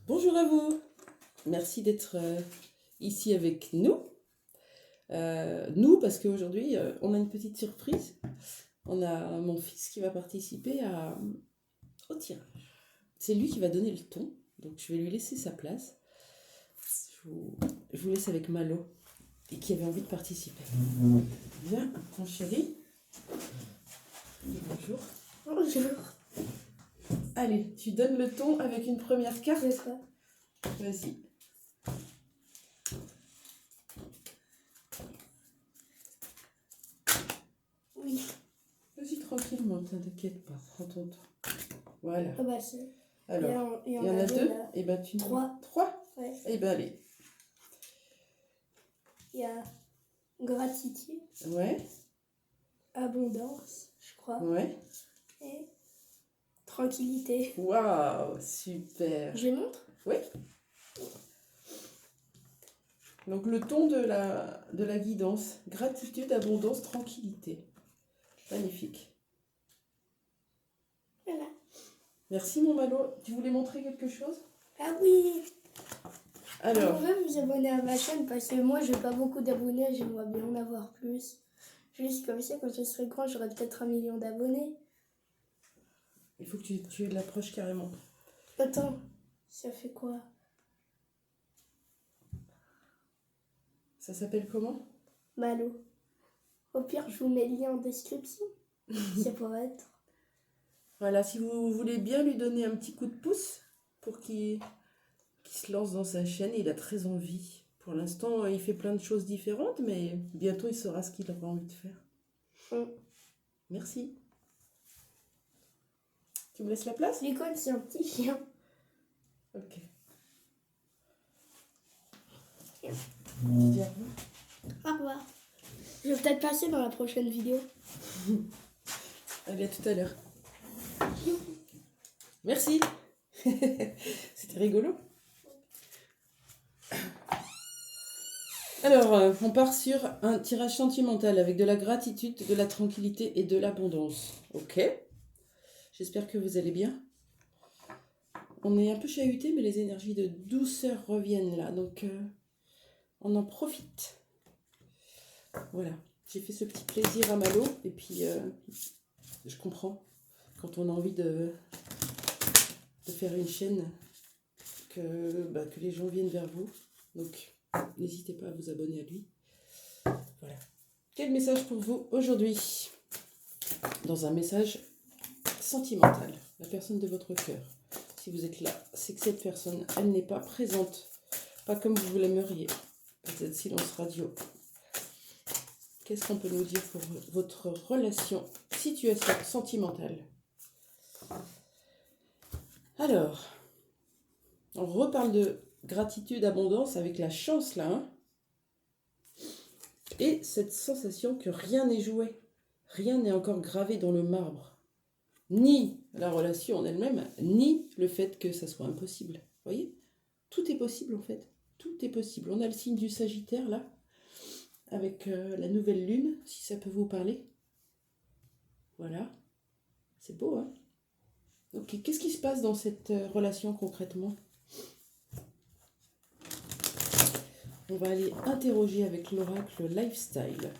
Bonjour à vous, merci d'être ici avec nous. Nous, parce qu'aujourd'hui, on a une petite surprise. On a mon fils qui va participer au tirage. C'est lui qui va donner le ton, donc je vais lui laisser sa place. Je vous laisse avec Malo, et qui avait envie de participer. Viens, mon chéri. Bonjour. Bonjour. Allez, tu donnes le ton avec une première carte. D'accord. Vas-y. Oui. Vas-y tranquillement, t'inquiète pas, prends ton temps. Voilà. Ah bah c'est. Alors, il y il y en a deux. là. Et ben tu. Trois. Trois. Ouais. Et ben allez. Il y a gratitude, Ouais. abondance, je crois. Ouais. Et tranquillité. Waouh, super. Je les montre? Oui. Donc le ton de la guidance, gratitude, abondance, tranquillité. Magnifique. Voilà. Merci mon Malo. Tu voulais montrer quelque chose? Ah oui. Alors, Vous pouvez vous abonner à ma chaîne parce que moi j'ai pas beaucoup d'abonnés, j'aimerais bien en avoir plus. Juste comme ça, quand je serai grand, j'aurai peut-être 1 million d'abonnés. il faut que tu l'approches carrément. Attends, ça fait quoi? Ça s'appelle comment? Malo. Au pire, je vous mets le lien en description. Ça pourrait être. Voilà, si vous voulez bien lui donner un petit coup de pouce pour qu'il se lance dans sa chaîne, il a très envie. Pour l'instant, il fait plein de choses différentes, mais bientôt il saura ce qu'il aura envie de faire. Merci. Tu me laisses la place? L'école, c'est un petit chien. Ok. Tiens. Dis au revoir. Au revoir. Je vais peut-être passer dans la prochaine vidéo. Allez, à tout à l'heure. Merci. C'était rigolo. Alors, on part sur un tirage sentimental avec de la gratitude, de la tranquillité et de l'abondance. Ok. J'espère que vous allez bien. On est un peu chahuté, mais les énergies de douceur reviennent là. Donc, on en profite. Voilà. J'ai fait ce petit plaisir à Malo. Et puis, je comprends. Quand on a envie de faire une chaîne, que les gens viennent vers vous. Donc, n'hésitez pas à vous abonner à lui. Voilà. Quel message pour vous aujourd'hui? Dans un message sentimental, la personne de votre cœur. Si vous êtes là, c'est que cette personne, elle n'est pas présente, pas comme vous l'aimeriez. Peut-être silence radio. Qu'est-ce qu'on peut nous dire pour votre relation, situation sentimentale? Alors, on reparle de gratitude, abondance avec la chance là, hein, et cette sensation que rien n'est joué, rien n'est encore gravé dans le marbre, ni la relation en elle-même, ni le fait que ça soit impossible. Vous voyez? Tout est possible en fait, tout est possible. On a le signe du Sagittaire là, avec la nouvelle lune, si ça peut vous parler. Voilà, c'est beau, hein? Ok, qu'est-ce qui se passe dans cette relation concrètement? On va aller interroger avec l'oracle Lifestyle.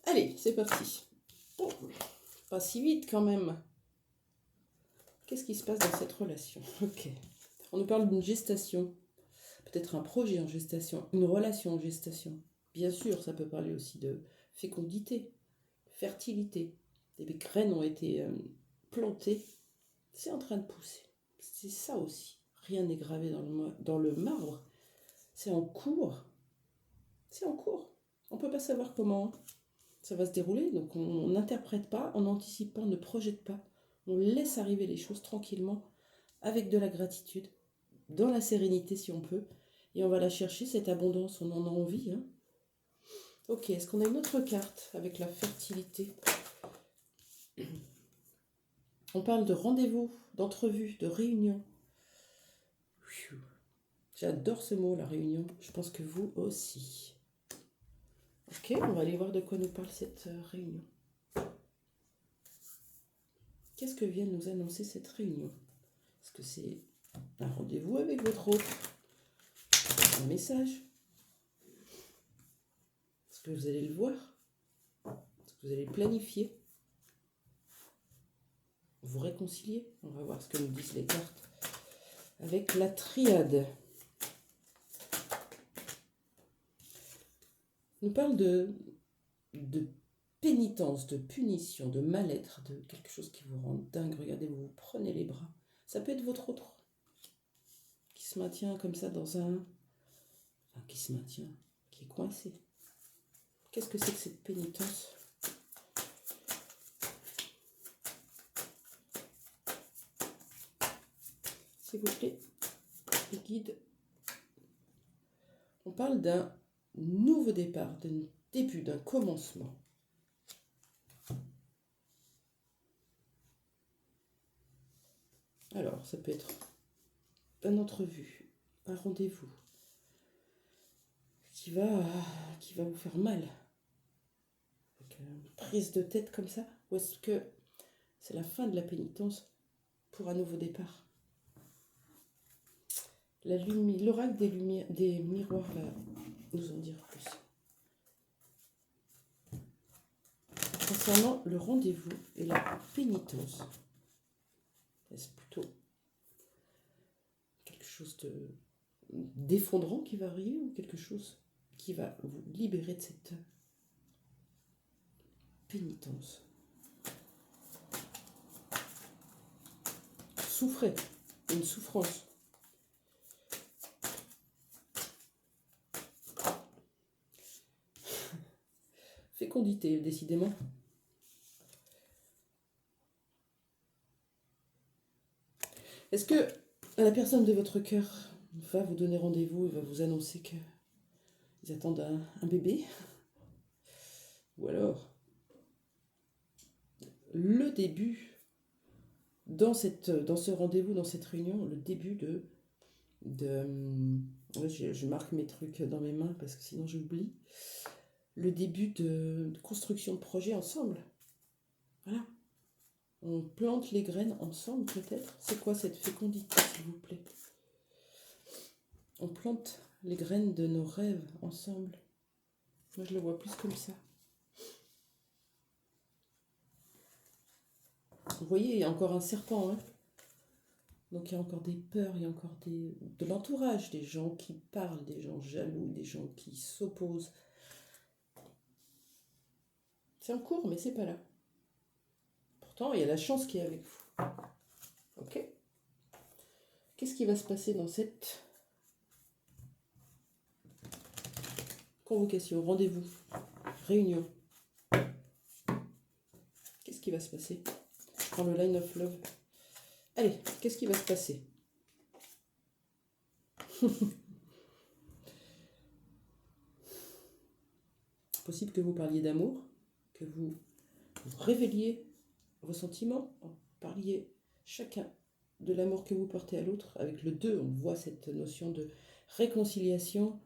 Allez, c'est parti. Oh, pas si vite quand même. Qu'est-ce qui se passe dans cette relation? Ok. On nous parle d'une gestation. Peut-être un projet en gestation, une relation en gestation. Bien sûr, ça peut parler aussi de fécondité, fertilité. Des graines ont été plantées. C'est en train de pousser. C'est ça aussi. Rien n'est gravé dans le marbre. C'est en cours. C'est en cours. On ne peut pas savoir comment ça va se dérouler. Donc on n'interprète pas, on n'anticipe pas, on ne projette pas. On laisse arriver les choses tranquillement, avec de la gratitude, dans la sérénité si on peut. Et on va la chercher, cette abondance, on en a envie. Hein. Ok, est-ce qu'on a une autre carte avec la fertilité? On parle de rendez-vous, d'entrevue, de réunion. J'adore ce mot, la réunion. Je pense que vous aussi. Ok, on va aller voir de quoi nous parle cette réunion. Qu'est-ce que vient nous annoncer cette réunion? Est-ce que c'est un rendez-vous avec votre autre? Un message? Est-ce que vous allez le voir? Est-ce que vous allez planifier? Vous réconcilier? On va voir ce que nous disent les cartes. Avec la triade. On nous parle de pénitence, de punition, de mal-être, de quelque chose qui vous rend dingue. Regardez, vous prenez les bras. Ça peut être votre autre qui se maintient comme ça dans un... Enfin, qui se maintient, qui est coincé. Qu'est-ce que c'est que cette pénitence? S'il vous plaît, les guides. On parle d'un nouveau départ, d'un début, d'un commencement. Alors, ça peut être une entrevue, un rendez-vous qui va vous faire mal. Avec une prise de tête comme ça. Ou est-ce que c'est la fin de la pénitence pour un nouveau départ? L'oracle des miroirs va nous en dire plus. Concernant le rendez-vous et la pénitence, est-ce plutôt quelque chose d'effondrant qui va arriver ou quelque chose qui va vous libérer de cette pénitence? Souffrez, une souffrance. Fécondité, décidément. Est-ce que la personne de votre cœur va vous donner rendez-vous et va vous annoncer qu'ils attendent un bébé? Ou alors, le début, dans ce rendez-vous, dans cette réunion, le début ouais, je marque mes trucs dans mes mains parce que sinon j'oublie. Le début de construction de projet ensemble. Voilà. On plante les graines ensemble, peut-être. C'est quoi cette fécondité, s'il vous plaît? On plante les graines de nos rêves ensemble. Moi, je le vois plus comme ça. Vous voyez, il y a encore un serpent, hein? Donc, il y a encore des peurs, il y a encore de l'entourage, des gens qui parlent, des gens jaloux, des gens qui s'opposent. C'est en cours, mais c'est pas là. Pourtant, il y a la chance qui est avec vous. Ok? Qu'est-ce qui va se passer dans cette convocation, rendez-vous, réunion? Qu'est-ce qui va se passer? Je prends le line of love. Allez, qu'est-ce qui va se passer? Possible que vous parliez d'amour, que vous révéliez vos sentiments, parliez chacun de l'amour que vous portez à l'autre. Avec le 2, on voit cette notion de réconciliation,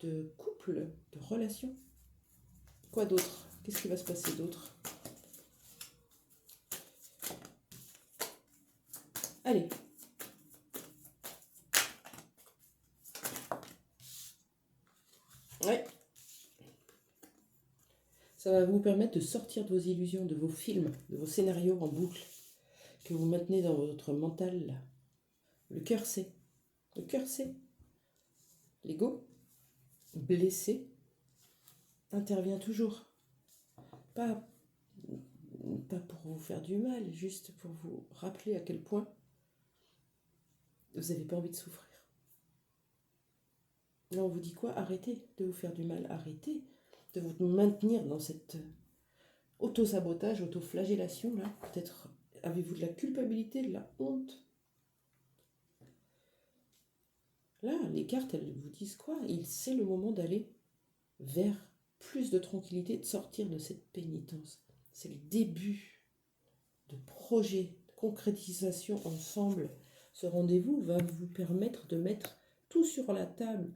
de couple, de relation. Quoi d'autre? Qu'est-ce qui va se passer d'autre? Allez. Ouais. Ça va vous permettre de sortir de vos illusions, de vos films, de vos scénarios en boucle que vous maintenez dans votre mental. Là. Le cœur sait. Le cœur sait. L'ego, blessé, intervient toujours. Pas pour vous faire du mal, juste pour vous rappeler à quel point vous n'avez pas envie de souffrir. Là, on vous dit quoi? Arrêtez de vous faire du mal, arrêtez de vous maintenir dans cette auto-sabotage, auto-flagellation. Là, peut-être avez-vous de la culpabilité, de la honte. Là, les cartes, elles vous disent quoi? C'est le moment d'aller vers plus de tranquillité, de sortir de cette pénitence. C'est le début de projet, de concrétisation ensemble. Ce rendez-vous va vous permettre de mettre tout sur la table.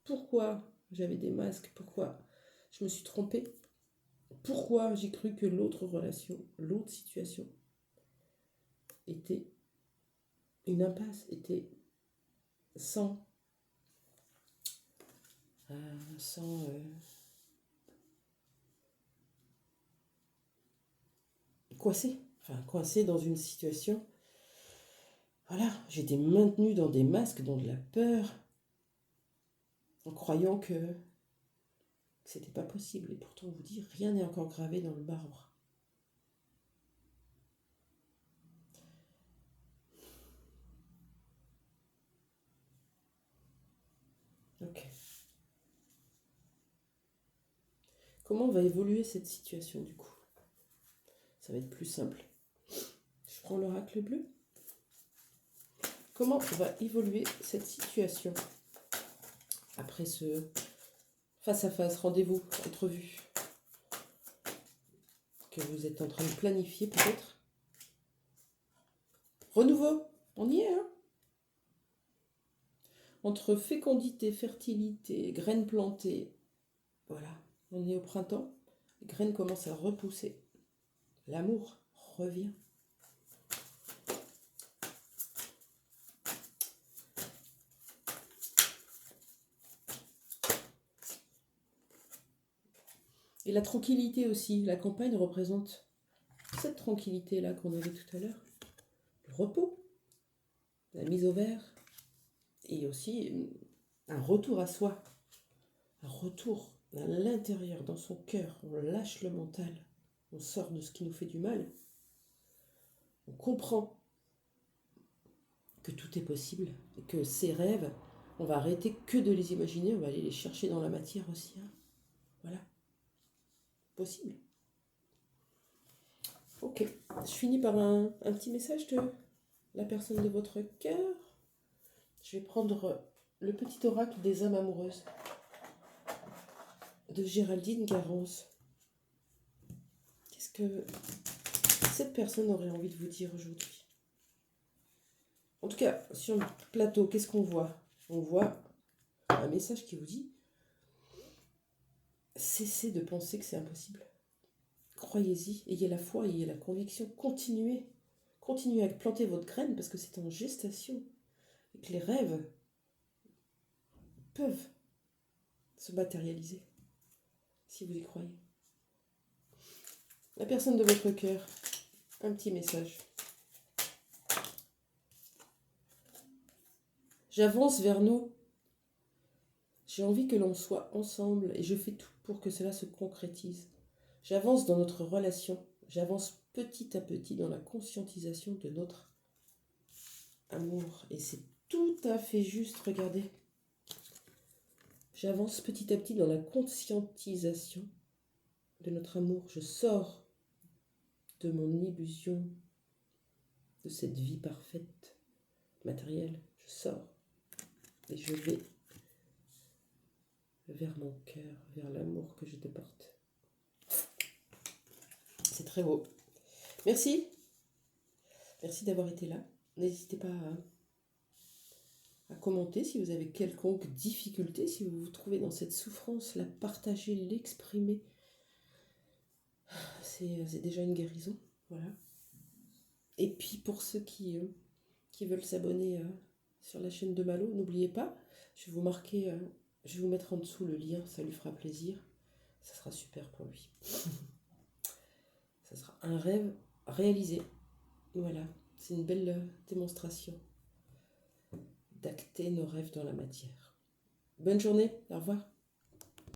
Pourquoi j'avais des masques? Pourquoi je me suis trompée? Pourquoi j'ai cru que l'autre relation, l'autre situation était une impasse était sans coincé dans une situation. Voilà, j'étais maintenue dans des masques, dans de la peur, en croyant que c'était pas possible. Et pourtant, on vous dit, rien n'est encore gravé dans le marbre. Ok. Comment va évoluer cette situation du coup? Ça va être plus simple. Je prends l'oracle bleu. Comment va évoluer cette situation après ce face-à-face, rendez-vous, entrevue que vous êtes en train de planifier peut-être? Renouveau, on y est, hein? Entre fécondité, fertilité, graines plantées, voilà, on est au printemps, les graines commencent à repousser. L'amour revient. Et la tranquillité aussi, la campagne représente cette tranquillité-là qu'on avait tout à l'heure. Le repos, la mise au vert, et aussi un retour à soi, un retour à l'intérieur, dans son cœur. On lâche le mental, on sort de ce qui nous fait du mal, on comprend que tout est possible, et que ces rêves, on va arrêter que de les imaginer, on va aller les chercher dans la matière aussi. Hein. Voilà, possible. Ok, je finis par un petit message de la personne de votre cœur. Je vais prendre le petit oracle des âmes amoureuses de Géraldine Garance. Qu'est-ce que cette personne aurait envie de vous dire aujourd'hui? En tout cas, sur le plateau, qu'est-ce qu'on voit? On voit un message qui vous dit: cessez de penser que c'est impossible. Croyez-y, ayez la foi, ayez la conviction, continuez. Continuez à planter votre graine parce que c'est en gestation et que les rêves peuvent se matérialiser si vous y croyez. La personne de votre cœur, un petit message. J'avance vers nous. J'ai envie que l'on soit ensemble et je fais tout pour que cela se concrétise. J'avance dans notre relation. J'avance petit à petit dans la conscientisation de notre amour. Et c'est tout à fait juste, regardez. J'avance petit à petit dans la conscientisation de notre amour. Je sors de mon illusion, de cette vie parfaite, matérielle. Je sors et je vais vers mon cœur, vers l'amour que je te porte. C'est très beau. Merci. Merci d'avoir été là. N'hésitez pas à commenter si vous avez quelconque difficulté, si vous vous trouvez dans cette souffrance, la partager, l'exprimer. C'est déjà une guérison. Voilà. Et puis pour ceux qui veulent s'abonner sur la chaîne de Malo, n'oubliez pas, je vais vous mettre en dessous le lien, ça lui fera plaisir. Ça sera super pour lui. Ça sera un rêve réalisé. Voilà, c'est une belle démonstration d'acter nos rêves dans la matière. Bonne journée, au revoir.